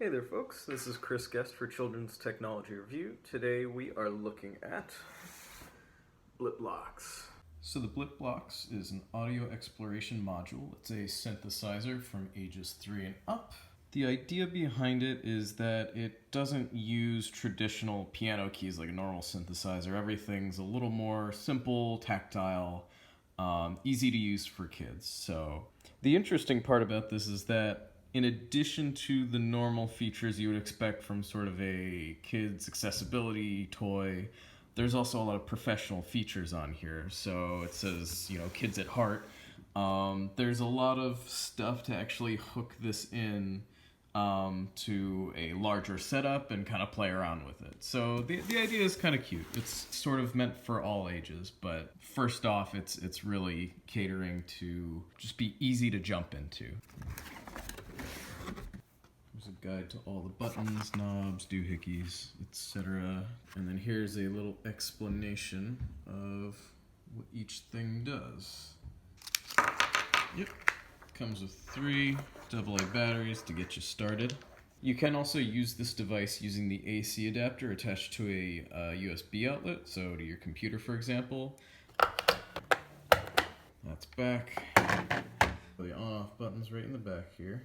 Hey there folks, this is Chris Guest for Children's Technology Review. Today we are looking at BlipBlox. So the BlipBlox is an audio exploration module. It's a synthesizer from ages 3 and up. The idea behind it is that it doesn't use traditional piano keys like a normal synthesizer. Everything's a little more simple, tactile, easy to use for kids. So the interesting part about this is that in addition to the normal features you would expect from sort of a kid's accessibility toy, there's also a lot of professional features on here. So it says, kids at heart. There's a lot of stuff to actually hook this in to a larger setup and kind of play around with it. So the idea is kind of cute. It's sort of meant for all ages, but first off, it's really catering to just be easy to jump into. There's a guide to all the buttons, knobs, doohickeys, etc. And then here's a little explanation of what each thing does. Yep. Comes with 3 AA batteries to get you started. You can also use this device using the AC adapter attached to a USB outlet, so to your computer, for example. That's back. The on-off button's right in the back here.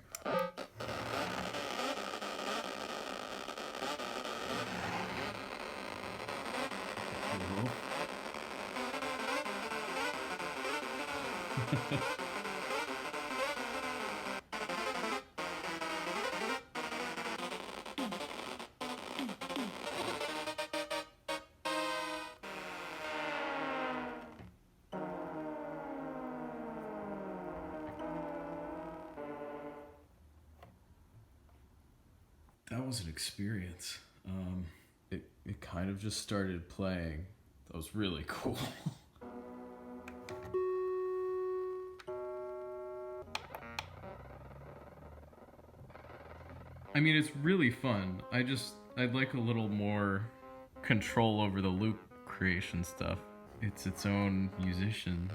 That was an experience. It kind of just started playing. That was really cool. I mean, it's really fun. I'd like a little more control over the loop creation stuff. It's its own musician.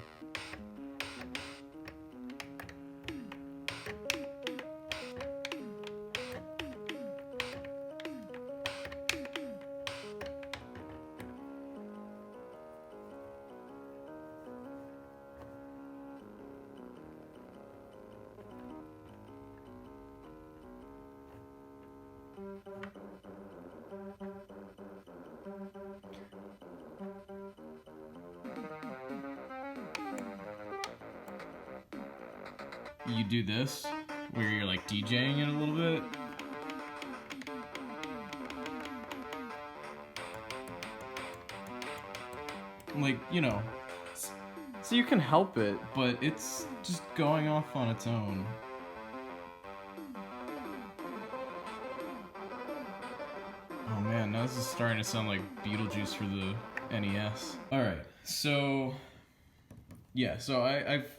You do this, where you're like DJing it a little bit. Like, so you can help it, but it's just going off on its own. Oh man, now this is starting to sound like Beetlejuice for the NES. Alright, so I've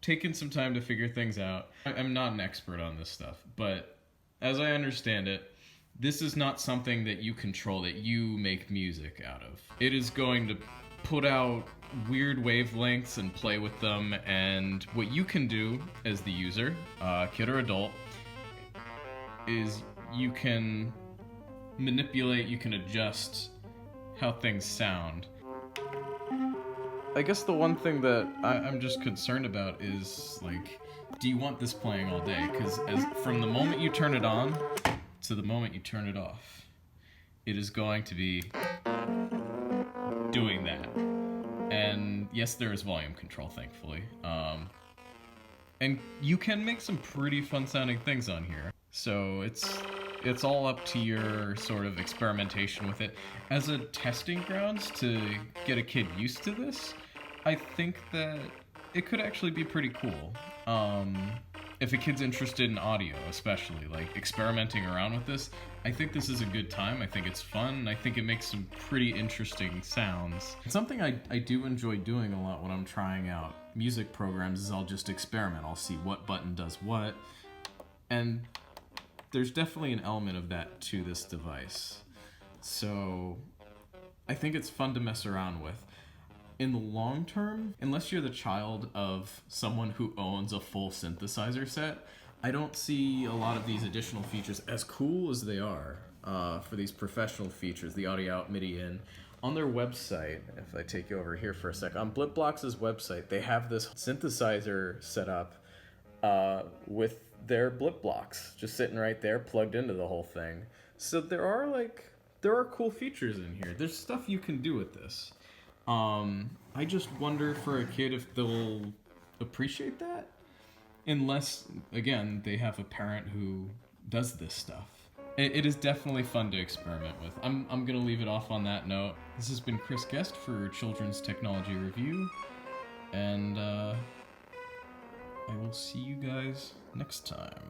taken some time to figure things out. I'm not an expert on this stuff, but as I understand it, this is not something that you control, that you make music out of. It is going to put out weird wavelengths and play with them, and what you can do as the user, kid or adult, is you can manipulate, you can adjust how things sound. I guess the one thing that I'm just concerned about is, like, do you want this playing all day? Because from the moment you turn it on to the moment you turn it off, it is going to be doing that. And yes, there is volume control, thankfully. And you can make some pretty fun sounding things on here. So it's all up to your sort of experimentation with it. As a testing grounds to get a kid used to this, I think that it could actually be pretty cool. If a kid's interested in audio, especially, like experimenting around with this, I think this is a good time. I think it's fun. I think it makes some pretty interesting sounds. Something I do enjoy doing a lot when I'm trying out music programs is I'll just experiment. I'll see what button does what. And there's definitely an element of that to this device. So I think it's fun to mess around with. In the long term, unless you're the child of someone who owns a full synthesizer set, I don't see a lot of these additional features, as cool as they are, for these professional features, the audio out, MIDI in. On their website, if I take you over here for a sec, on BlipBlox's website, they have this synthesizer set up with their BlipBlox just sitting right there, plugged into the whole thing. So there are cool features in here. There's stuff you can do with this. I just wonder for a kid if they'll appreciate that, unless, again, they have a parent who does this stuff. It is definitely fun to experiment with. I'm going to leave it off on that note. This has been Chris Guest for Children's Technology Review, and I will see you guys next time.